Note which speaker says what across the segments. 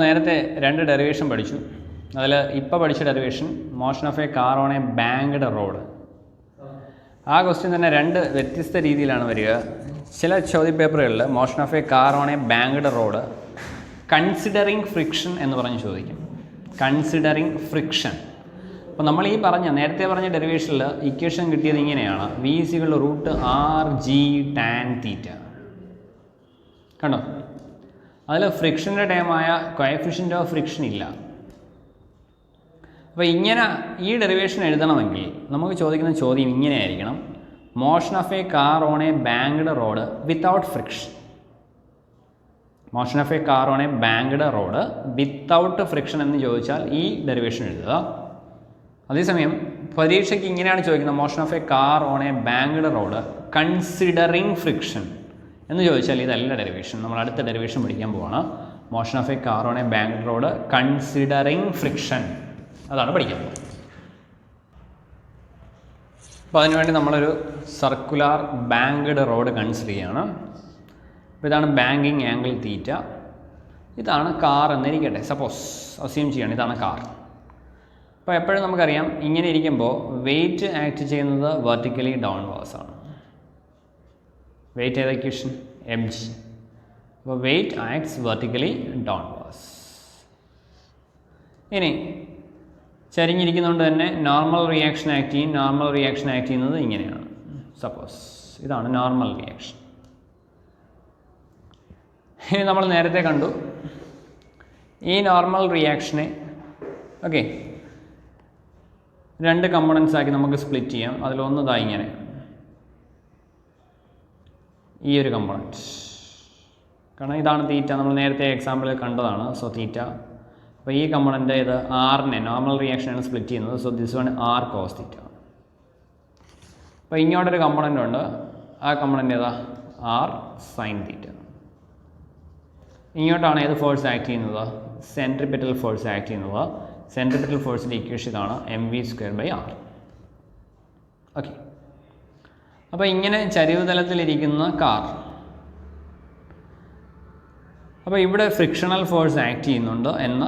Speaker 1: നേരത്തെ രണ്ട് ഡെറിവേഷൻ പഠിച്ചു. അതിൽ ഇപ്പോൾ പഠിച്ച derivation motion of a car on a banked road. ആ ക്വസ്റ്റ്യൻ തന്നെ രണ്ട് വ്യത്യസ്ത രീതിയിലാണ് വരിക. ചില ചോദ്യപേപ്പറുകളിൽ motion of a car on a banked road considering friction എന്ന് പറഞ്ഞ് ചോദിക്കും. Considering friction. അപ്പോൾ നമ്മൾ ഈ നേരത്തെ പറഞ്ഞ ഡെറിവേഷനിൽ ഇക്വേഷൻ കിട്ടിയത് ഇങ്ങനെയാണ്: V equal to root R G tan theta. കണ്ടോ? അതിൽ ഫ്രിക്ഷൻ്റെ ടൈമായ കോഎഫിഷ്യൻ്റ് ഓഫ് ഫ്രിക്ഷൻ ഇല്ല. അപ്പോൾ ഇങ്ങനെ ഈ ഡെറിവേഷൻ എഴുതണമെങ്കിൽ നമുക്ക് ചോദിക്കുന്ന ചോദ്യം ഇങ്ങനെയായിരിക്കണം: motion of a car on a banked road without friction. Motion of a car on a banked road without friction എന്ന് ചോദിച്ചാൽ ഈ ഡെറിവേഷൻ എഴുതുക. അതേസമയം പരീക്ഷയ്ക്ക് ഇങ്ങനെയാണ് ചോദിക്കുന്നത്: motion of a car on a banked road considering friction എന്ന് ചോദിച്ചാൽ ഇതല്ല ഡെറിവേഷൻ. നമ്മൾ അടുത്ത ഡെറിവേഷൻ പഠിക്കാൻ പോവാണ്. Motion of a car on a banked road considering friction, അതാണ് പഠിക്കാൻ പോകുന്നത്. അപ്പോൾ അതിനുവേണ്ടി നമ്മളൊരു സർക്കുലാർ ബാങ്ക്ഡ് റോഡ് കൺസിഡർ ചെയ്യുകയാണ്. അപ്പോൾ ഇതാണ് ബാങ്കിങ് ആംഗിൾ തീറ്റ. ഇതാണ് കാർ എന്നിരിക്കട്ടെ, സപ്പോസ് അസ്യൂം ചെയ്യണം ഇതാണ് കാർ. അപ്പോൾ എപ്പോഴും നമുക്കറിയാം ഇങ്ങനെ ഇരിക്കുമ്പോൾ വെയിറ്റ് ആക്ട് ചെയ്യുന്നത് വെർട്ടിക്കലി ഡൗൺവേഴ്സ് ആണ്. വെയിറ്റ് ഏത് ഇക്വേഷൻ? M G. അപ്പോൾ വെയിറ്റ് ആക്ട്സ് വെർട്ടിക്കലി ഡൗൺവേഴ്സ്. ഇനി ചരിഞ്ഞിരിക്കുന്നതുകൊണ്ട് തന്നെ നോർമൽ റിയാക്ഷൻ ആക്ട് ചെയ്യും. നോർമൽ റിയാക്ഷൻ ആക്ട് ചെയ്യുന്നത് ഇങ്ങനെയാണ്. സപ്പോസ് ഇതാണ് നോർമൽ റിയാക്ഷൻ. ഇനി നമ്മൾ നേരത്തെ കണ്ടു ഈ നോർമൽ റിയാക്ഷനെ ഓക്കെ രണ്ട് കമ്പോണൻസ് ആക്കി നമുക്ക് സ്പ്ലിറ്റ് ചെയ്യാം. അതിലൊന്ന് ഇതാ ഇങ്ങനെ, ഈ ഒരു കമ്പോണൻറ്റ്. കാരണം ഇതാണ് തീറ്റ, നമ്മൾ നേരത്തെ എക്സാമ്പിളിൽ കണ്ടതാണ്. So theta. അപ്പോൾ ഈ കമ്പോണൻ്റ് ഇത് ആറിനെ നോർമൽ റിയാക്ഷനാണ് സ്പ്ലിറ്റ് ചെയ്യുന്നത്. So this one R cos theta. അപ്പോൾ ഇങ്ങോട്ടൊരു കമ്പോണൻ്റ് ഉണ്ട്. ആ കമ്പോണൻ്റ് ഏതാ? R sine theta. ഇങ്ങോട്ടാണ് ഏത് ഫോഴ്സ് ആക്ട് ചെയ്യുന്നത്? സെൻട്രിപെറ്റൽ ഫോഴ്സ് ആക്ട് ചെയ്യുന്നത്. സെൻട്രിപെറ്റൽ ഫോഴ്സിൻ്റെ ഇക്വേഷൻ ഇതാണ് mv²/r. ഓക്കെ. അപ്പോൾ ഇങ്ങനെ ചരിവ് തലത്തിലിരിക്കുന്ന കാർ. അപ്പോൾ ഇവിടെ ഫ്രിക്ഷണൽ ഫോഴ്സ് ആക്ട് ചെയ്യുന്നുണ്ട് എന്ന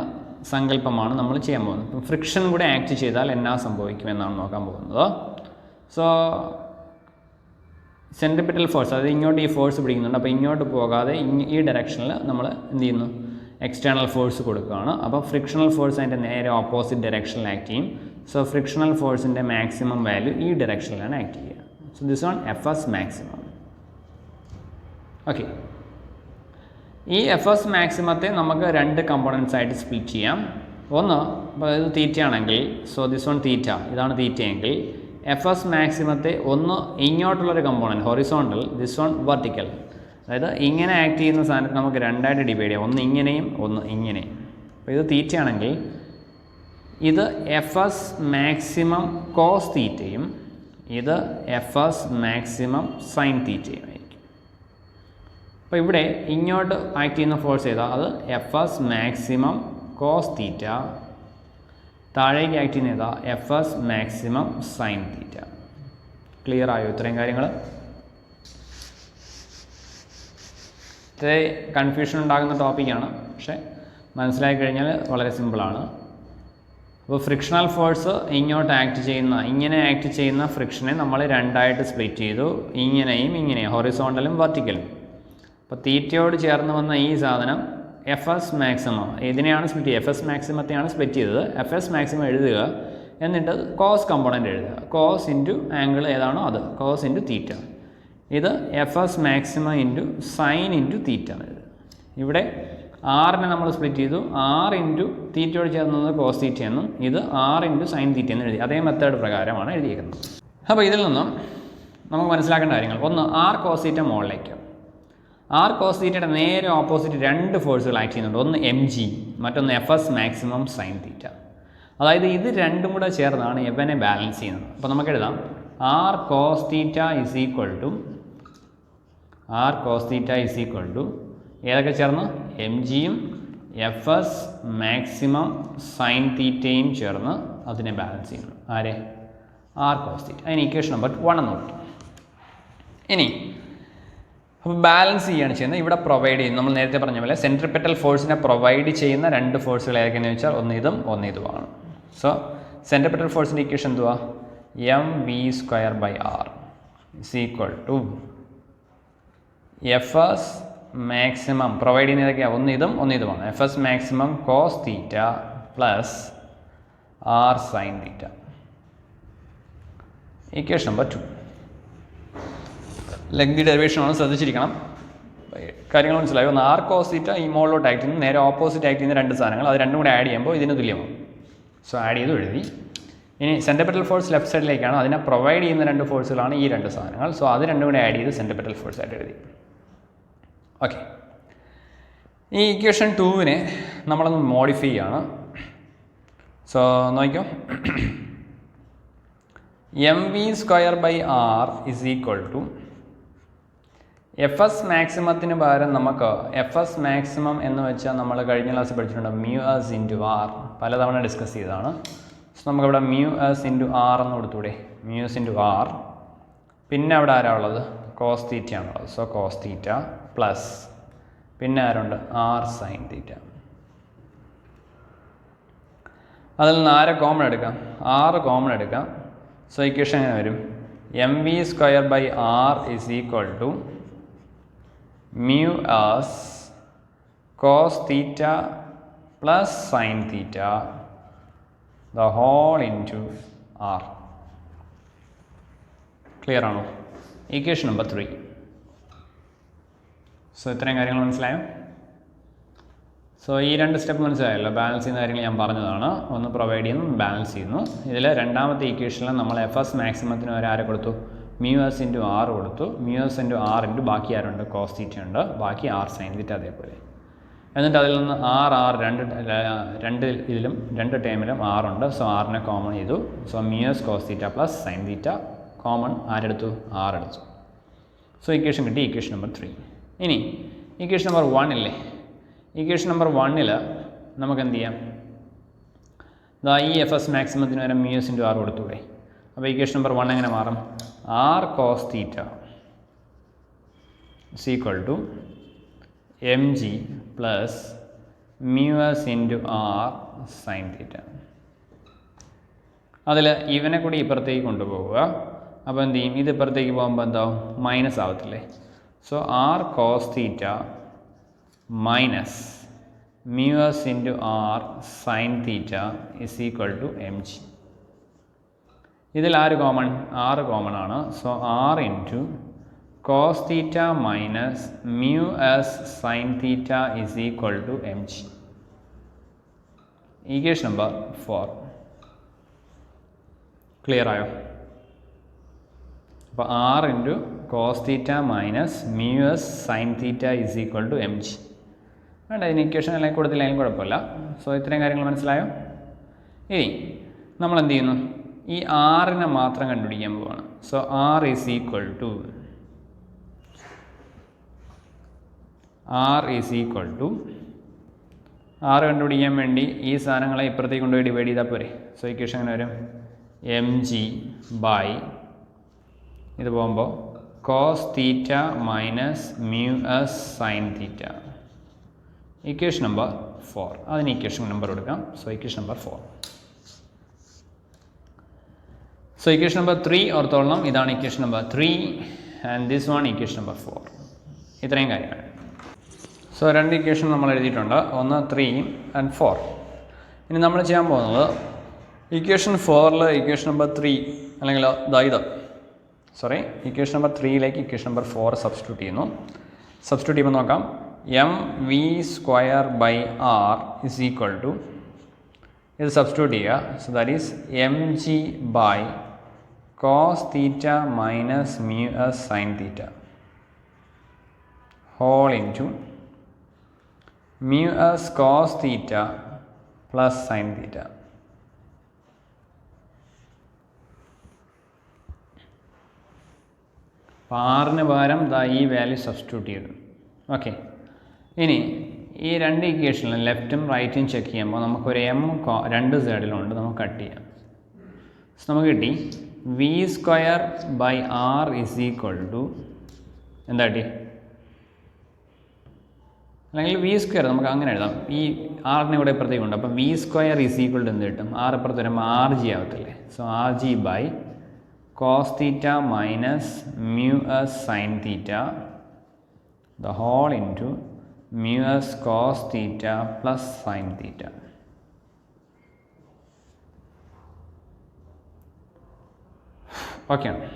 Speaker 1: സങ്കല്പമാണ് നമ്മൾ ചെയ്യാൻ പോകുന്നത്. അപ്പം ഫ്രിക്ഷൻ കൂടെ ആക്ട് ചെയ്താൽ എന്നാ സംഭവിക്കുമെന്നാണ് നോക്കാൻ പോകുന്നത്. സോ സെൻട്രിപെറ്റൽ ഫോഴ്സ്, അതായത് ഇങ്ങോട്ട് ഈ ഫോഴ്സ് പിടിക്കുന്നുണ്ട്. അപ്പോൾ ഇങ്ങോട്ട് പോകാതെ ഈ ഡയറക്ഷനിൽ നമ്മൾ എന്ത് ചെയ്യുന്നു? എക്സ്റ്റേണൽ ഫോഴ്സ് കൊടുക്കുകയാണ്. അപ്പോൾ ഫ്രിക്ഷണൽ ഫോഴ്സ് അതിൻ്റെ നേരെ ഓപ്പോസിറ്റ് ഡയറക്ഷനിൽ ആക്ട് ചെയ്യും. സോ ഫ്രിക്ഷണൽ ഫോഴ്സിൻ്റെ മാക്സിമം വാല്യൂ ഈ ഡയറക്ഷനിലാണ് ആക്ട് ചെയ്യുക. So this one Fs maximum. Okay. ഈ Fs മാക്സിമത്തെ നമുക്ക് രണ്ട് കമ്പോണൻസ് ആയിട്ട് സ്പ്ലിറ്റ് ചെയ്യാം. ഒന്ന്, അപ്പോൾ ഇത് തീറ്റയാണെങ്കിൽ സോ ദിസ് വൺ തീറ്റ, ഇതാണ് തീറ്റയെങ്കിൽ Fs മാക്സിമത്തെ ഒന്ന് ഇങ്ങോട്ടുള്ളൊരു component horizontal, this one vertical. അതായത് ഇങ്ങനെ ആക്ട് ചെയ്യുന്ന സാധനത്ത് നമുക്ക് രണ്ടായിട്ട് ഡിവൈഡ് ചെയ്യാം. ഒന്ന് ഇങ്ങനെയും ഒന്ന് ഇങ്ങനെയും. അപ്പോൾ ഇത് തീറ്റയാണെങ്കിൽ ഇത് Fs മാക്സിമം കോസ് തീറ്റയും ഇത് Fs മാക്സിമം സൈൻ തീറ്റയും ആയിരിക്കും. അപ്പോൾ ഇവിടെ ഇങ്ങോട്ട് ആക്ട് ചെയ്യുന്ന ഫോഴ്സ് ഏതാ? അത് Fs മാക്സിമം കോസ് തീറ്റ. താഴേക്ക് ആക്ട് ചെയ്യുന്ന ഏതാ? Fs maximum sine theta. Clear ആയോ ഇത്രയും കാര്യങ്ങൾ? ഇത്ര കൺഫ്യൂഷൻ ഉണ്ടാകുന്ന ടോപ്പിക്കാണ്, പക്ഷേ മനസ്സിലാക്കി കഴിഞ്ഞാൽ വളരെ സിമ്പിളാണ്. അപ്പോൾ ഫ്രിക്ഷണൽ ഫോഴ്സ് ഇങ്ങോട്ട് ആക്ട് ചെയ്യുന്ന, ഇങ്ങനെ ആക്ട് ചെയ്യുന്ന ഫ്രിക്ഷനെ നമ്മൾ രണ്ടായിട്ട് സ്പ്ലിറ്റ് ചെയ്തു. ഇങ്ങനെയും ഇങ്ങനെയും, ഹൊറിസോണ്ടലും വെർട്ടിക്കലും. അപ്പോൾ തീറ്റയോട് ചേർന്ന് വന്ന ഈ സാധനം Fs മാക്സിമം, ഇതിനെയാണ് സ്പ്ലിറ്റ് ചെയ്യുക. Fs മാക്സിമത്തെയാണ് സ്പ്ലിറ്റ് ചെയ്തത്. Fs മാക്സിമം എഴുതുക, എന്നിട്ട് കോസ് കമ്പോണൻ്റ് എഴുതുക. കോസ് ഇൻറ്റു ആംഗിൾ ഏതാണോ അത്, കോസ് ഇൻറ്റു തീറ്റ. ഇത് Fs maximum into sine into തീറ്റ എഴുതുക. ഇവിടെ ആറിനെ നമ്മൾ സ്പ്ലിറ്റ് ചെയ്തു. ആർ ഇൻറ്റു തീറ്റയോട് ചേർന്നത് കോസ് തീറ്റ എന്നും ഇത് ആർ ഇൻറ്റു സൈൻ തീറ്റ എന്നും എഴുതി. അതേ മെത്തേഡ് പ്രകാരമാണ് എഴുതിയിരിക്കുന്നത്. അപ്പോൾ ഇതിൽ നിന്നും നമുക്ക് മനസ്സിലാക്കേണ്ട കാര്യങ്ങൾ: ഒന്ന്, ആർ കോസ് തീറ്റ മുകളിലേക്ക്. ആർ കോസ് തീറ്റയുടെ നേരെ ഓപ്പോസിറ്റ് രണ്ട് ഫോഴ്സുകൾ ആക്ട് ചെയ്യുന്നുണ്ട്. ഒന്ന് mg, മറ്റൊന്ന് Fs മാക്സിമം സൈൻ തീറ്റ. അതായത് ഇത് രണ്ടും കൂടെ ചേർന്നാണ് എവനെ ബാലൻസ് ചെയ്യുന്നത്. അപ്പോൾ നമുക്ക് എഴുതാം R cos theta is equal to ഏതൊക്കെ ചേർന്ന്? mgയും Fs മാക്സിമം സൈൻ തീറ്റയും ചേർന്ന് അതിനെ ബാലൻസ് ചെയ്യുന്നു. ആരെ? R cos theta. അതിന് ഇക്വേഷൻ നമ്പർ 1 എന്ന് കൊടുത്തു. ഇനി അപ്പോൾ ബാലൻസ് ചെയ്യുകയാണ് ചെയ്യുന്നത്. ഇവിടെ പ്രൊവൈഡ് ചെയ്യുന്നു, നമ്മൾ നേരത്തെ പറഞ്ഞ പോലെ സെൻട്രിപെറ്റൽ ഫോഴ്സിനെ പ്രൊവൈഡ് ചെയ്യുന്ന രണ്ട് ഫോഴ്സുകൾ ഏതൊക്കെയാണെന്ന് വെച്ചാൽ ഒന്ന് ഇതും ഒന്ന് ഇതുമാണ്. സോ സെൻട്രിപെറ്റൽ ഫോഴ്സിൻ്റെ ഇക്വേഷൻ എന്തുവാ? mv²/r is equal to Fs maximum provide ചെയ്യുന്ന ഏതൊക്കെയാണ്? ഒന്ന് ഇതും ഒന്ന് ഇതുമാണ്. Fs maximum cos theta plus r sin theta. Equation number 2. Lengthy ഡെറിവേഷനാണ്, ശ്രദ്ധിച്ചിരിക്കണം. കാര്യങ്ങൾ മനസ്സിലായോ? ഒന്ന് ആർ കോസ് തീറ്റ ഈ മോളിലോട്ട് ആക്ട് ചെയ്യുന്ന നേരെ ഓപ്പോസിറ്റ് ആക്ട് ചെയ്യുന്ന രണ്ട് സാധനങ്ങൾ, അത് രണ്ടും കൂടെ ആഡ് ചെയ്യുമ്പോൾ ഇതിന് തുല്യമാവും. സോ ആഡ് ചെയ്ത് എഴുതി. ഇനി സെൻട്രിപെറ്റൽ ഫോഴ്സ് ലെഫ്റ്റ് സൈഡിലേക്കാണ്, അതിനെ പ്രൊവൈഡ് ചെയ്യുന്ന രണ്ട് ഫോഴ്സുകളാണ് ഈ രണ്ട് സാധനങ്ങൾ. സോ അത് രണ്ടും കൂടെ ആഡ് ചെയ്ത് സെൻട്രിപെറ്റൽ ഫോഴ്സ് ആയിട്ട് എഴുതി. ഓക്കെ, ഈ ഇക്വേഷൻ 2-നെ നമ്മളൊന്ന് മോഡിഫൈ ചെയ്യാണ്. സോ നോക്കിക്കോ, mv²/r is equal to Fs മാക്സിമത്തിന് പകരം നമുക്ക് Fs മാക്സിമം എന്ന് വെച്ചാൽ നമ്മൾ കഴിഞ്ഞ ക്ലാസ്സിൽ പഠിച്ചിട്ടുണ്ട് μs × r, പലതവണ ഡിസ്കസ് ചെയ്തതാണ്. സോ നമുക്കിവിടെ μs × r എന്ന് കൊടുത്തൂടെ? μs × r. പിന്നെ അവിടെ ആരാ ഉള്ളത്? കോസ് തീറ്റയാണുള്ളത്. സോ കോസ് തീറ്റ പ്ലസ് പിന്നെ ആരുണ്ട്? r sine theta. അതിൽ നിന്ന് ആരെ കോമൺ എടുക്കാം? r കോമൺ എടുക്കാം. സോ ഇക്വേഷൻ എങ്ങനെ വരും? mv²/r is equal to μs cos theta plus sin theta the whole into r. Clear ആണോ? Equation number 3. സോ ഇത്രയും കാര്യങ്ങൾ മനസ്സിലായോ? സോ ഈ രണ്ട് സ്റ്റെപ്പ് മനസ്സിലായല്ലോ. ബാലൻസ് ചെയ്യുന്ന കാര്യങ്ങൾ ഞാൻ പറഞ്ഞതാണ്. ഒന്ന് പ്രൊവൈഡ് ചെയ്യുന്നു, ബാലൻസ് ചെയ്യുന്നു. ഇതിൽ രണ്ടാമത്തെ ഇക്വേഷനിൽ നമ്മൾ Fs മാക്സിമത്തിന് വരെ ആരെ കൊടുത്തു? μs × r കൊടുത്തു. μs × r × ബാക്കി ആരുണ്ട്? കോസ് തീറ്റ ഉണ്ട്, ബാക്കി r സൈൻ തീറ്റ അതേപോലെ. എന്നിട്ട് അതിൽ നിന്ന് രണ്ട് ഇതിലും രണ്ട് ടേമിലും r ഉണ്ട്. സോ r-നെ കോമൺ ചെയ്തു. So μs cos theta plus sine theta common ആരെടുത്തു? r എടുത്തു. സോ ഇക്വേഷൻ കിട്ടി, ഇക്വേഷൻ നമ്പർ 3. ഇനി ഇക്വേഷൻ നമ്പർ 1 ഇല്ലേ? ഇക്വേഷൻ നമ്പർ 1-ൽ നമുക്ക് എന്ത് ചെയ്യാം? ഈ Fs മാക്സിമത്തിന് വരെ μs × r കൊടുത്തൂടെ? അപ്പോൾ ഇക്വേഷൻ നമ്പർ 1 എങ്ങനെ മാറും? r cos theta is equal to mg plus μs × r sin തീറ്റ. അതിൽ ഇവനെ കൂടി ഇപ്പുറത്തേക്ക് കൊണ്ടുപോവുക. അപ്പോൾ എന്ത് ചെയ്യും? ഇത് ഇപ്പുറത്തേക്ക് പോകുമ്പോൾ എന്താവും? Minus ആവത്തില്ലേ? So r cos theta minus μs × r sin theta is equal to mg. ഇതിൽ ആര് കോമൺ? r കോമൺ ആണ്. So r × cos theta minus μs sin theta is equal to mg. Equation number 4. Clear ആയോ? അപ്പോൾ r × cos theta minus μs sin theta is equal to mg. വേണ്ട, ഇതിന് equation അല്ലെങ്കിൽ കൊടുത്തില്ലെങ്കിൽ കുഴപ്പമില്ല. സോ ഇത്രയും കാര്യങ്ങൾ മനസ്സിലായോ? ഇനി നമ്മൾ എന്ത് ചെയ്യുന്നു? ഈ r-നെ മാത്രം കണ്ടുപിടിക്കാൻ പോവാണ്. So r is equal to r കണ്ടുപിടിക്കാൻ വേണ്ടി ഈ സാധനങ്ങളെ ഇപ്പുറത്തേക്ക് കൊണ്ടുപോയി ഡിവൈഡ് ചെയ്താൽ പോരെ? സോ ഇക്വേഷൻ എങ്ങനെ വരും? mg ബൈ ഇത് പോകുമ്പോൾ cos theta minus μs sin theta. Equation number 4. അതിന് ഇക്വേഷൻ നമ്പർ കൊടുക്കാം. So equation number 4. So equation number 3 ഓർത്തോളണം. ഇതാണ് equation number 3 and this one equation number 4. ഇത്രയും കാര്യങ്ങൾ. സോ രണ്ട് ഇക്വേഷൻ നമ്മൾ എഴുതിയിട്ടുണ്ട്, ഒന്ന് 3 ആൻഡ് 4. ഇനി നമ്മൾ ചെയ്യാൻ പോകുന്നത് ഇക്വേഷൻ 4-ൽ ഇക്വേഷൻ നമ്പർ 3 അല്ലെങ്കിൽ ഇക്വേഷൻ നമ്പർ 3-ലേക്ക് ഇക്വേഷൻ നമ്പർ 4 സബ്സ്റ്റിറ്റ്യൂട്ട് ചെയ്യുന്നു. സബ്സ്റ്റിറ്റ്യൂട്ട് ചെയ്യുമ്പോൾ നോക്കാം. mv²/r is equal to ഇത് സബ്സ്റ്റിറ്റ്യൂട്ട് ചെയ്യുക. So that is mg by cos theta minus μs sin theta whole into μs cos theta plus sin theta. അപ്പോൾ r-ന് പകരം ഈ വാല്യൂ സബ്സ്റ്റിറ്റ്യൂട്ട് ചെയ്തു. ഓക്കെ, ഇനി ഈ രണ്ട് ഇക്വേഷനിലും ലെഫ്റ്റും റൈറ്റും ചെക്ക് ചെയ്യുമ്പോൾ നമുക്കൊരു രണ്ട് സൈഡിലുണ്ട്, നമുക്ക് കട്ട് ചെയ്യാം. സോ നമുക്ക് കിട്ടി v²/r is equal to എന്താ കിട്ടി? അല്ലെങ്കിൽ വി സ്ക്വയർ നമുക്ക് അങ്ങനെ എഴുതാം. ഈ ആറിനെ ഇവിടെ ഇപ്പുറത്തേക്ക് ഉണ്ട്. അപ്പോൾ V square is equal to എന്ത് കിട്ടും? ആറ് ഇപ്പുറത്ത് വരുമ്പോൾ ആർ ജി ആവത്തില്ലേ? So R G by cos theta minus mu S sine theta the whole into mu S cos theta plus sine theta. ഓക്കെയാണ്.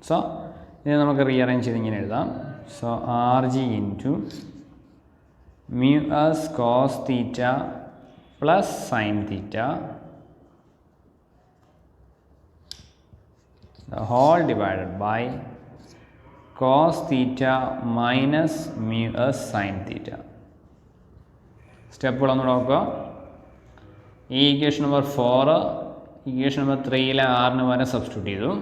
Speaker 1: സോ ഇത് നമുക്ക് റീഅറേഞ്ച് ചെയ്ത് ഇങ്ങനെ എഴുതാം. So R G into mu S cos theta plus sine theta the whole divided by cos theta minus mu s sin theta. സ്റ്റെപ്പുകൾ ഒന്ന് നോക്കുക. ഈ ഇക്വേഷൻ നമ്പർ 4 ഇക്വേഷൻ നമ്പർ 3 ആറിന് പകരം സബ്സ്റ്റിറ്റ്യൂട്ട് ചെയ്തു.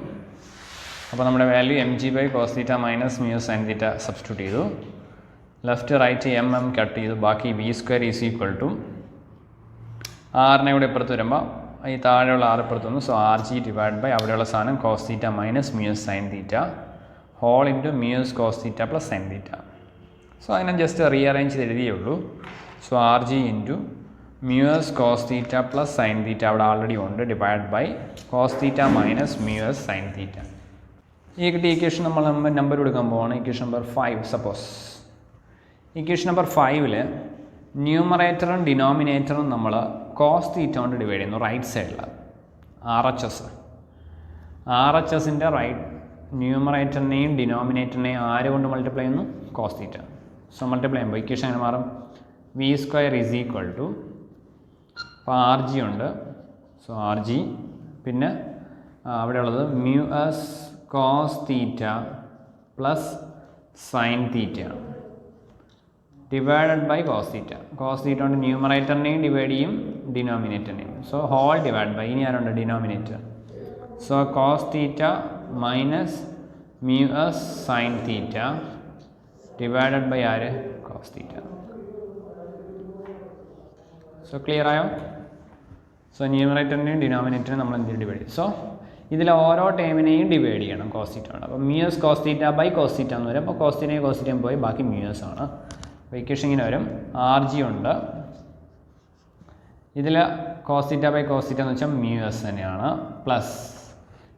Speaker 1: അപ്പോൾ നമ്മുടെ value M G by cos theta minus mu sine theta substitute ചെയ്തു. ലെഫ്റ്റ് റൈറ്റ് എം കട്ട് ചെയ്തു. ബാക്കി V square is equal to ആറിനെ ഇവിടെ ഇപ്പുറത്ത് വരുമ്പോൾ ഈ താഴെയുള്ള ആറ് ഇപ്പുറത്ത് വന്നു. So R G divide by അവിടെയുള്ള സാധനം cos theta minus mu sine theta whole into mu cos theta plus sine theta. So അതിനെ ജസ്റ്റ് റീഅറേഞ്ച് ചെയ്ത് എഴുതിയേ ഉള്ളൂ. So R G into mu cos theta plus sine theta അവിടെ already ഉണ്ട് divide by cos theta minus mu sine theta. ഈ കിട്ടിയ equation നമ്മൾ number കൊടുക്കാൻ പോവാണ്. Equation number 5. Suppose equation number 5 ന്യൂമറേറ്ററും ഡിനോമിനേറ്ററും നമ്മൾ കോസ് തീറ്റ കൊണ്ട് ഡിവൈഡ് ചെയ്യുന്നു. റൈറ്റ് സൈഡിൽ R H S. R H എസിൻ്റെ റൈറ്റ് ന്യൂമറേറ്ററിനെയും ഡിനോമിനേറ്ററിനെയും ആര് കൊണ്ട് മൾട്ടിപ്ലൈ ചെയ്യുന്നു? Cos theta. സോ മൾട്ടിപ്ലൈ ചെയ്യുമ്പോൾ ഇക്വേഷൻ എങ്ങനെ മാറും? V square is equal to, അപ്പോൾ ആർ ജി ഉണ്ട്. സോ ആർ ജി പിന്നെ അവിടെയുള്ളത് mu S cos theta plus sine തീറ്റയാണ് divided by cos theta. Cos theta കൊണ്ട് ന്യൂമറേറ്ററിനെയും ഡിവൈഡ് ചെയ്യും ഡിനോമിനേറ്ററിനെയും. സോ ഹോൾ ഡിവൈഡ് ബൈ ഇനി ആരുണ്ട്? Denominator. So cos theta minus mu S sine theta divided by ആര്? Cos theta. സോ ക്ലിയർ ആയോ? So ന്യൂമറേറ്ററിനെയും ഡിനോമിനേറ്ററിനെയും നമ്മൾ എന്ത് ഡിവൈഡ് ചെയ്യും? സോ ഇതിൽ ഓരോ ടേമിനെയും ഡിവൈഡ് ചെയ്യണം കോസ് തീറ്റ ആണ്. അപ്പോൾ mu S cos theta by cos theta എന്ന് വരും. അപ്പോൾ കോസ് തീറ്റയും പോയി ബാക്കി മ്യൂ എസ് ആണ്. അപ്പോൾ ഇക്വേഷൻ ഇങ്ങനെ വരും. ആർ ജി ഉണ്ട്. ഇതിൽ cos theta by cos theta എന്ന് വെച്ചാൽ മ്യൂ എസ് തന്നെയാണ്. പ്ലസ്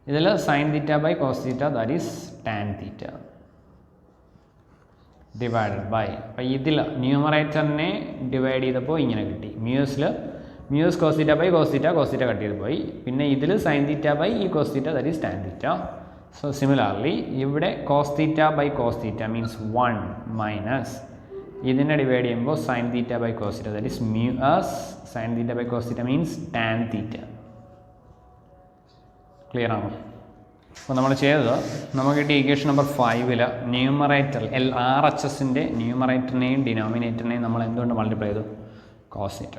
Speaker 1: ഇതിൽ sine theta by cos theta that is tan theta divided by. അപ്പോൾ ഇതിൽ ന്യൂമറേറ്ററിനെ ഡിവൈഡ് ചെയ്തപ്പോൾ ഇങ്ങനെ കിട്ടി. Mu S cos theta by cos theta cut ചെയ്ത് പോയി. പിന്നെ ഇതിൽ സൈൻ തീറ്റ ബൈ ഈ cos theta that is tan theta. So similarly ഇവിടെ cos theta by cos theta means 1 minus ഇതിനെ ഡിവൈഡ് ചെയ്യുമ്പോൾ sign theta by cos theta that is mu S sine theta by cos theta means tan theta. Clear ആണോ? അപ്പോൾ നമ്മൾ ചെയ്തത് നമുക്ക് കിട്ടിയ equation number 5 numerator R H എസിൻ്റെ ന്യൂമറേറ്ററിനെയും ഡിനോമിനേറ്ററിനെയും നമ്മൾ എന്തുകൊണ്ട് മൾട്ടിപ്ലൈ ചെയ്തു? Cos theta.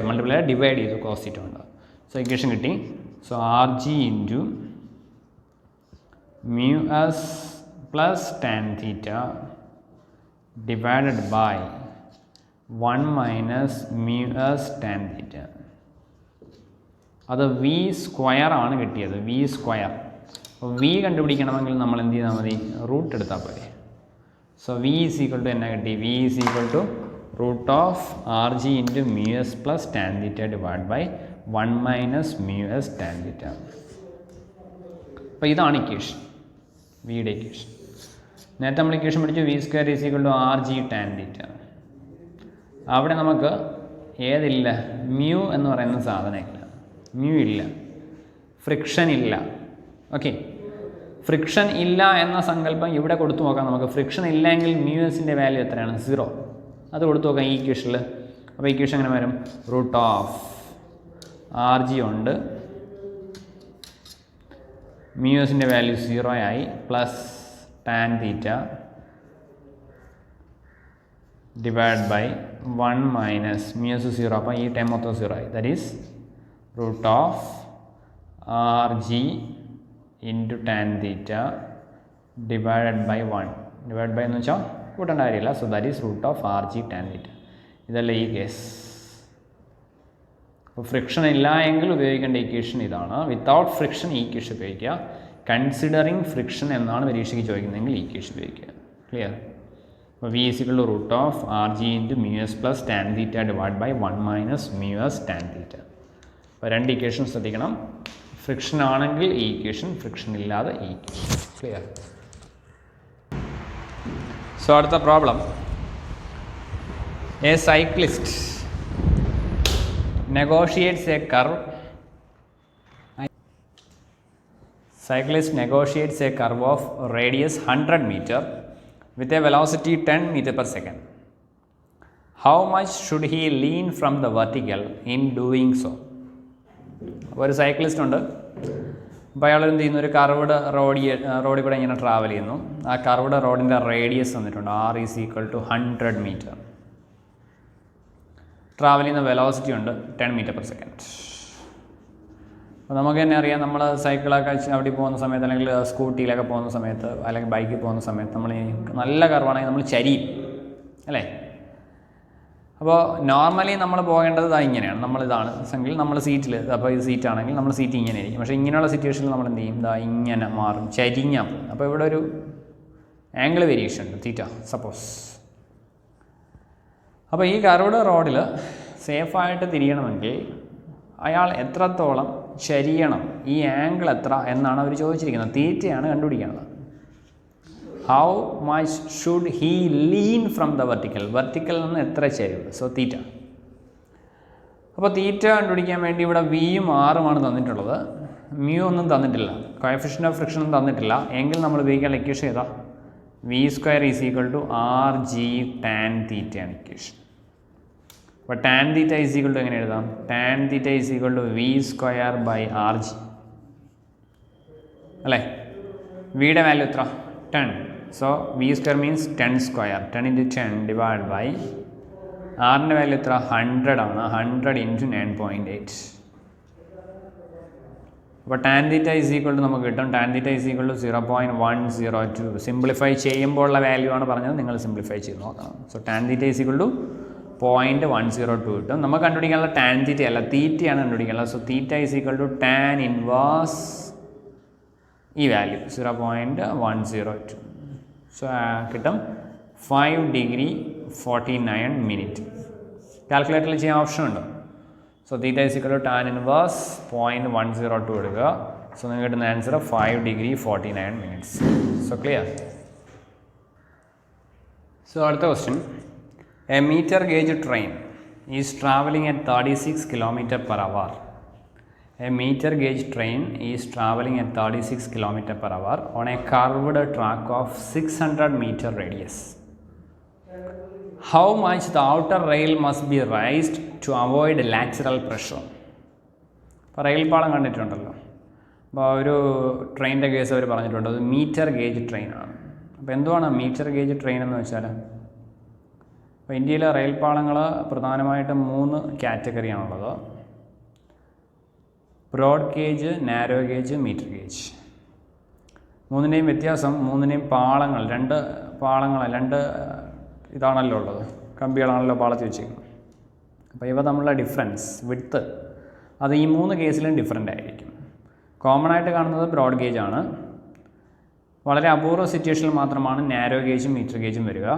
Speaker 1: മൾട്ടിപ്ലൈ ഡിവൈഡ് ചെയ്തു കോസ് തീറ്റ കൊണ്ട്. സോ ഇക്വേഷൻ കിട്ടി. So R G into mu S plus tan theta divided by 1 minus mu s tan theta. അത് വി സ്ക്വയർ ആണ് കിട്ടിയത്. V square. അപ്പോൾ വി കണ്ടുപിടിക്കണമെങ്കിൽ നമ്മൾ എന്ത് ചെയ്താൽ മതി? റൂട്ട് എടുത്താൽ പോരെ. So V is equal to എന്നാ കിട്ടി? V is equal to root of R G into mu S plus tan theta divide by 1 minus mu S tan theta. അപ്പോൾ ഇതാണ് ഇക്വേഷൻ, വിയുടെ ഇക്വേഷൻ. നേരത്തെ നമ്മൾ ഇക്വേഷൻ പഠിച്ചു V square is equal to R G tan theta. അവിടെ നമുക്ക് ഏതില്ല? Mu എന്ന് പറയുന്ന സാധനമില്ല. മ്യൂ ഇല്ല, ഫ്രിക്ഷൻ ഇല്ല. ഓക്കെ, ഫ്രിക്ഷൻ ഇല്ല എന്ന സങ്കല്പം ഇവിടെ കൊടുത്തു നോക്കാം നമുക്ക്. ഫ്രിക്ഷൻ ഇല്ലെങ്കിൽ മ്യൂ എസിൻ്റെ വാല്യൂ എത്രയാണ്? 0. അത് കൊടുത്തു നോക്കാം ഈ ഇക്വേഷനിൽ. അപ്പോൾ ഇക്വേഷൻ എങ്ങനെ വരും? റൂട്ട് ഓഫ് ആർ ജി ഉണ്ട്, മ്യൂ എസിൻ്റെ വാല്യൂ 0 ആയി, plus tan theta divide by 1 minus mu S 0. അപ്പോൾ ഈ ടൈം മൊത്തം 0 ആയി. That is root of R G into tan theta divided by 1. Divide by എന്ന് വെച്ചാൽ കൂട്ടേണ്ട കാര്യമില്ല. So that is root of R G tan theta. ഇതല്ല ഈ കേസ്. അപ്പോൾ ഫ്രിക്ഷൻ ഇല്ല എങ്കിൽ ഉപയോഗിക്കേണ്ട ഇക്വേഷൻ ഇതാണ്. വിത്തൗട്ട് ഫ്രിക്ഷൻ ഈ ഇക്വേഷൻ ഉപയോഗിക്കുക. കൺസിഡറിങ് ഫ്രിക്ഷൻ എന്നാണ് പരീക്ഷയ്ക്ക് ചോദിക്കുന്നതെങ്കിൽ ഈ ഇക്വേഷൻ ഉപയോഗിക്കുക. ക്ലിയർ? അപ്പോൾ V is equal to root of RG into mu s plus tan theta divided by 1 minus mu s tan theta. അപ്പോൾ രണ്ട് ഇക്വേഷൻ ശ്രദ്ധിക്കണം. ഫ്രിക്ഷൻ ആണെങ്കിൽ ഈ ഇക്വേഷൻ, ഫ്രിക്ഷൻ ഇല്ലാതെ ഈ ഇക്വേഷൻ. ക്ലിയർ? സോ അടുത്ത problem. A cyclist negotiates a curve. Cyclist negotiates a curve of radius 100 meter with a velocity 10 meter per second. How much should he lean from the vertical in doing so? അപ്പോൾ ഒരു cyclist ഉണ്ട്. അപ്പോൾ അയാൾ എന്ത് ചെയ്യുന്നു? ഒരു curved റോഡിൽ കൂടെ ഇങ്ങനെ ട്രാവൽ ചെയ്യുന്നു. ആ കർവ്ഡ് റോഡിൻ്റെ റേഡിയസ് തന്നിട്ടുണ്ട്. R is equal to 100 meter. Travel ചെയ്യുന്ന വെലോസിറ്റി ഉണ്ട് 10 meter per second. അപ്പോൾ നമുക്ക് തന്നെ അറിയാം, നമ്മൾ സൈക്കിളൊക്കെ അവിടെ പോകുന്ന സമയത്ത് അല്ലെങ്കിൽ സ്കൂട്ടിയിലൊക്കെ പോകുന്ന സമയത്ത് അല്ലെങ്കിൽ ബൈക്കിൽ പോകുന്ന സമയത്ത് നമ്മൾ നല്ല കർവാണെങ്കിൽ നമ്മൾ ചരിയും അല്ലേ? അപ്പോൾ നോർമലി നമ്മൾ പോകേണ്ടത് ഇങ്ങനെയാണ്. നമ്മളിതാണ് എങ്കിൽ നമ്മൾ സീറ്റിൽ, അപ്പോൾ ഇത് സീറ്റാണെങ്കിൽ നമ്മൾ സീറ്റ് ഇങ്ങനെ ആയിരിക്കും. പക്ഷേ ഇങ്ങനെയുള്ള സിറ്റുവേഷനിൽ നമ്മൾ എന്ത് ചെയ്യും? ഇങ്ങനെ മാറും, ചരിഞ്ഞാൽ പോകും. അപ്പോൾ ഇവിടെ ഒരു ആംഗിൾ വേരിയേഷൻ ഉണ്ട്, തീറ്റ സപ്പോസ്. അപ്പോൾ ഈ കർവ്ഡ് റോഡിൽ സേഫായിട്ട് തിരിയണമെങ്കിൽ അയാൾ എത്രത്തോളം ചരിയണം, ഈ ആംഗിൾ എത്ര എന്നാണ് അവർ ചോദിച്ചിരിക്കുന്നത്. തീറ്റയാണ് കണ്ടുപിടിക്കുന്നത്. How much should he lean from the vertical, വെർട്ടിക്കലിൽ നിന്ന് എത്ര ചരിവ്, സോ തീറ്റ. അപ്പോൾ തീറ്റ കണ്ടുപിടിക്കാൻ വേണ്ടി ഇവിടെ വിയും ആറുമാണ് തന്നിട്ടുള്ളത്. മ്യൂ ഒന്നും തന്നിട്ടില്ല, കോഎഫിഷ്യൻ്റ് ഓഫ് ഫ്രിക്ഷൻ ഒന്നും തന്നിട്ടില്ല. എങ്കിൽ നമ്മൾ ഉപയോഗിക്കാൻ ഇക്വേഷൻ ഏതാ? V square is equal to R G tan തീറ്റയാണ് ഇക്വേഷൻ. അപ്പോൾ tan theta is equal to എങ്ങനെ എഴുതാം? Tan theta is equal to V square by R G അല്ലേ? വിയുടെ വാല്യൂ എത്ര? 10. So V square means 10 square, 10 into 10 divide by ആറിൻ്റെ value എത്ര? 100 ആണ്. 100 into 9.8. അപ്പോൾ tan theta is equal to നമുക്ക് കിട്ടും. Tan theta is equal to 0.102. Simplify ചെയ്യുമ്പോഴുള്ള വാല്യൂ ആണ് പറഞ്ഞത്, നിങ്ങൾ സിംപ്ലിഫൈ ചെയ്ത് നോക്കണം. So tan theta is equal to 0.102 കിട്ടും. നമുക്ക് കണ്ടുപിടിക്കാനുള്ള ടാൻ തീറ്റ അല്ല, തീറ്റയാണ് കണ്ടുപിടിക്കാനുള്ളത്. So theta is equal to tan inverse ഈ വാല്യൂ 0.102. സോ കിട്ടും 5 degree 49 minute. കാൽക്കുലേറ്ററിൽ ചെയ്യാൻ ഓപ്ഷൻ ഉണ്ട്. So theta is equal to tan inverse 0.102 എടുക്കുക. സോ നിങ്ങൾക്ക് കിട്ടുന്ന answer 5 degree 49 minutes. So clear? So അടുത്ത question. A meter gauge train is traveling at 36 km per hour. A meter gauge train is traveling at 36 km per hour on a curved track of 600 meter radius. How much the outer rail must be raised to avoid lateral pressure? ഇപ്പോൾ rail പാളം കണ്ടിട്ടുണ്ടല്ലോ. അപ്പോൾ ഒരു ട്രെയിനിൻ്റെ case അവർ പറഞ്ഞിട്ടുണ്ട്, അത് metre gauge ട്രെയിനാണ്. അപ്പോൾ എന്തുവാണ് മീറ്റർ ഗേജ് ട്രെയിൻ എന്ന് വെച്ചാൽ? അപ്പോൾ ഇന്ത്യയിലെ റെയിൽ പാളങ്ങൾ പ്രധാനമായിട്ടും 3 കാറ്റഗറിയാണുള്ളത്: broad gauge, narrow gauge, metre gauge. മൂന്നിൻ്റെയും വ്യത്യാസം, മൂന്നിൻ്റെയും പാളങ്ങൾ, 2 പാളങ്ങൾ, 2 ഇതാണല്ലോ ഉള്ളത്, കമ്പികളാണല്ലോ പാളത്തിൽ വെച്ചിരിക്കുന്നത്. അപ്പോൾ ഇവ തമ്മിലുള്ള ഡിഫറൻസ്, വിഡ്ത്ത്, അത് ഈ 3 കേസിലും ഡിഫറൻ്റ് ആയിരിക്കും. കോമൺ ആയിട്ട് കാണുന്നത് ബ്രോഡ് ഗേജ് ആണ്. വളരെ അപൂർവ സിറ്റുവേഷനിൽ മാത്രമാണ് നാരോ ഗേജും മീറ്റർ ഗേജും വരിക.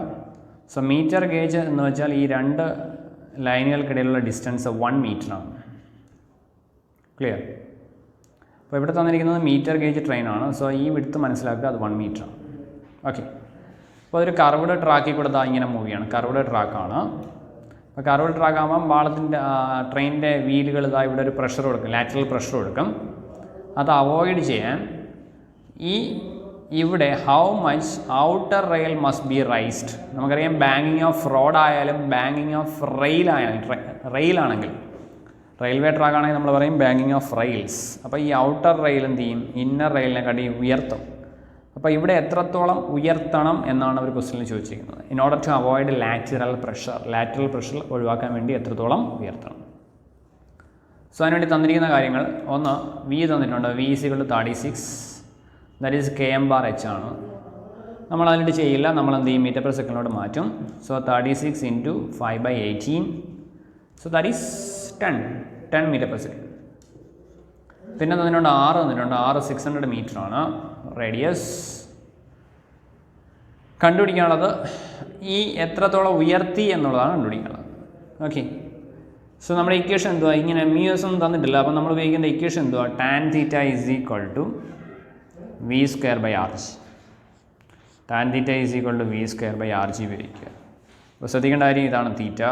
Speaker 1: സോ മീറ്റർ ഗേജ് എന്ന് വെച്ചാൽ ഈ 2 ലൈനുകൾക്കിടയിലുള്ള ഡിസ്റ്റൻസ് 1 മീറ്ററാണ്. ക്ലിയർ? അപ്പോൾ ഇവിടെ തന്നിരിക്കുന്നത് മീറ്റർ ഗേജ് ട്രെയിനാണ്. സോ ഈ വിഡ്ത്ത് മനസ്സിലാക്കുക, അത് 1 മീറ്ററാണ്. ഓക്കെ. അപ്പോൾ അതൊരു കർവ്ഡ് ട്രാക്കിൽ കൂടെ ഇങ്ങനെ മൂവ് ചെയ്യാണ്. കർവ്ഡ് ട്രാക്കാണ്. അപ്പോൾ കർവ്ഡ് ട്രാക്ക് ആകുമ്പം പാളത്തിൻ്റെ ട്രെയിനിൻ്റെ വീലുകൾ ഇവിടെ ഒരു പ്രഷർ കൊടുക്കും, ലാറ്ററൽ പ്രഷർ കൊടുക്കും. അത് അവോയ്ഡ് ചെയ്യാൻ ഇവിടെ how much outer rail must be raised. നമുക്കറിയാം ബാങ്കിങ് ഓഫ് റോഡ് ആയാലും ബാങ്കിങ് ഓഫ് റെയിലാണെങ്കിൽ, റെയിൽവേ ട്രാക്ക് ആണെങ്കിൽ നമ്മൾ പറയും ബാങ്കിങ് ഓഫ് റെയിൽസ്. അപ്പോൾ ഈ ഔട്ടർ റെയിൽ എന്ത് ചെയ്യും? ഇന്നർ റെയിലിനെക്കാട്ടി ഉയർത്തും. അപ്പോൾ ഇവിടെ എത്രത്തോളം ഉയർത്തണം എന്നാണ് അവർ ക്വസ്റ്റ്യനിൽ ചോദിച്ചിരിക്കുന്നത്. In order to avoid lateral pressure ഒഴിവാക്കാൻ വേണ്ടി എത്രത്തോളം ഉയർത്തണം. സോ അതിനുവേണ്ടി തന്നിരിക്കുന്ന കാര്യങ്ങൾ, ഒന്ന് വി തന്നിട്ടുണ്ട്. V is equal to 36, that is km/h ആണ്. നമ്മൾ അതിലിട്ട് ചെയ്യില്ല, നമ്മൾ എന്ത് ചെയ്യും? മീറ്റർ പെർ സെക്കൻഡിലോട്ട് മാറ്റും. So 36 into 5/18, so that is 10 metre per second. പിന്നെ തന്നിട്ടുണ്ട് 6 തന്നിട്ടുണ്ട്. 6 600 മീറ്റർ ആണ് റേഡിയസ്. കണ്ടുപിടിക്കാനുള്ളത് ഈ എത്രത്തോളം ഉയർത്തി എന്നുള്ളതാണ് കണ്ടുപിടിക്കാനുള്ളത്. ഓക്കെ, സോ നമ്മുടെ ഇക്വേഷൻ എന്തുവാ? ഇങ്ങനെ മ്യൂസ് ഒന്നും തന്നിട്ടില്ല, അപ്പോൾ നമ്മൾ ഉപയോഗിക്കേണ്ട ഇക്വേഷൻ എന്തുവാ? Tan theta is equal to V square by R G. Tan theta is equal to V square by R G ഉപയോഗിക്കുക. അപ്പോൾ ശ്രദ്ധിക്കേണ്ട കാര്യം ഇതാണ് തീറ്റ.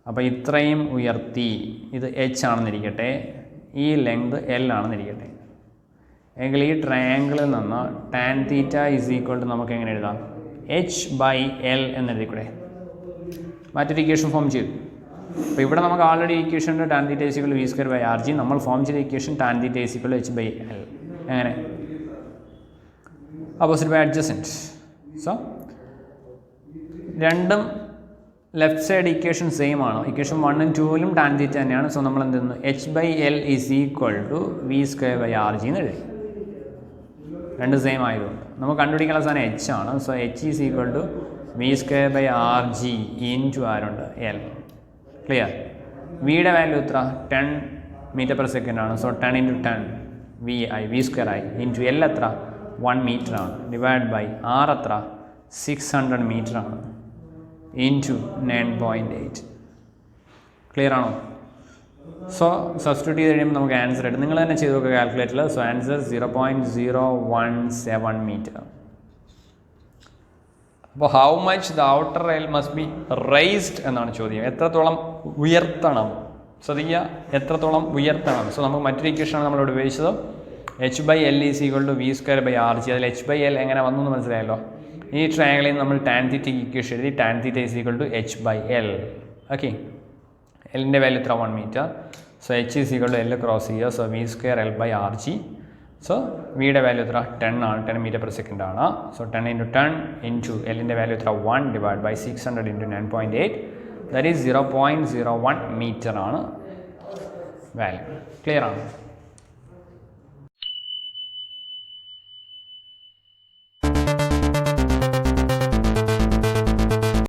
Speaker 1: അപ്പോൾ ഇത്രയും ഉയർത്തി ഇത് എച്ച് ആണെന്നിരിക്കട്ടെ, ഈ ലെങ്ത് എൽ ആണെന്നിരിക്കട്ടെ, എങ്കിൽ ഈ ട്രയാങ്കിളിൽ നിന്ന് tan theta is equal to നമുക്ക് എങ്ങനെ എഴുതാം? എച്ച് ബൈ എൽ എന്നെഴുതിക്കൂടെ? മറ്റൊരു ഇക്വേഷൻ ഫോം ചെയ്തു. അപ്പോൾ ഇവിടെ നമുക്ക് ആൾറെഡി ഇക്വേഷൻ ഉണ്ട്, tan theta is equal to V square by R G. നമ്മൾ ഫോം ചെയ്ത equation tan theta is equal to H by L. എങ്ങനെ? Opposite by adjacent. സോ രണ്ടും ലെഫ്റ്റ് സൈഡ് ഇക്വേഷൻ സെയിം ആണ്. ഇക്വേഷൻ 1ഉം 2ലും tan theta തന്നെയാണ്. So നമ്മൾ എന്ത് ചെയ്യുന്നു? H by L is equal to V square by R G എന്ന് എഴുതി. രണ്ട് സെയിം ആയതുകൊണ്ട് നമുക്ക് കണ്ടുപിടിക്കാനുള്ള സാധനം എച്ച് ആണ്. So H is equal to V square by R G into ആരുണ്ട്? എൽ. ക്ലിയർ? വിയുടെ വാല്യൂ എത്ര? 10 മീറ്റർ പെർ സെക്കൻഡ് ആണ്. സോ 10 × 10 വി ആയി, വി സ്ക്വയർ ആയി. ഇൻ ടു എൽ എത്ര? 1 മീറ്റർ ആണ്. ഡിവൈഡ് ബൈ ആർ എത്ര? 600 മീറ്റർ ആണ്. In to 9.8. ക്ലിയർ ആണോ? സോ സബ്സ്റ്റിറ്റ്യൂട്ട് ചെയ്ത് കഴിയുമ്പോൾ നമുക്ക് ആൻസർ കിട്ടും. നിങ്ങൾ തന്നെ ചെയ്ത് നോക്കുക കാൽക്കുലേറ്ററിൽ. So answer 0.017 metre. അപ്പോൾ how much the outer rail must be raised എന്നാണ് ചോദ്യം. എത്രത്തോളം ഉയർത്തണം? ശ്രദ്ധിക്കുക, എത്രത്തോളം ഉയർത്തണം. സോ നമുക്ക് മറ്റൊരു ഇക്വേഷനാണ് നമ്മളിവിടെ ഉപയോഗിച്ചത്. H by L is equal to V square by R G. അതിൽ എച്ച് ബൈ എൽ എങ്ങനെ വന്നു എന്ന് മനസ്സിലായല്ലോ. ഈ ട്രയാങ്കിളിൽ നമ്മൾ ടാൻ തീറ്റ ഇക്വേഷൻ എഴുതി. Tan theta is equal to H by L. Okay, എല്ലിൻ്റെ വാല്യൂ എത്ര? 1 metre. So H is equal to L cross ചെയ്യുക. So V square L by R G. So വിയുടെ വാല്യൂ എത്ര? 10 ആണ്. 10 മീറ്റർ പെർ സെക്കൻഡ് ആണ്. So 10 × 10 into എല്ലിൻ്റെ value എത്ര? 1 divide by 600 × 9.8. That is 0.01 metre ആണ് വാല്യൂ. ക്ലിയർ ആണ്?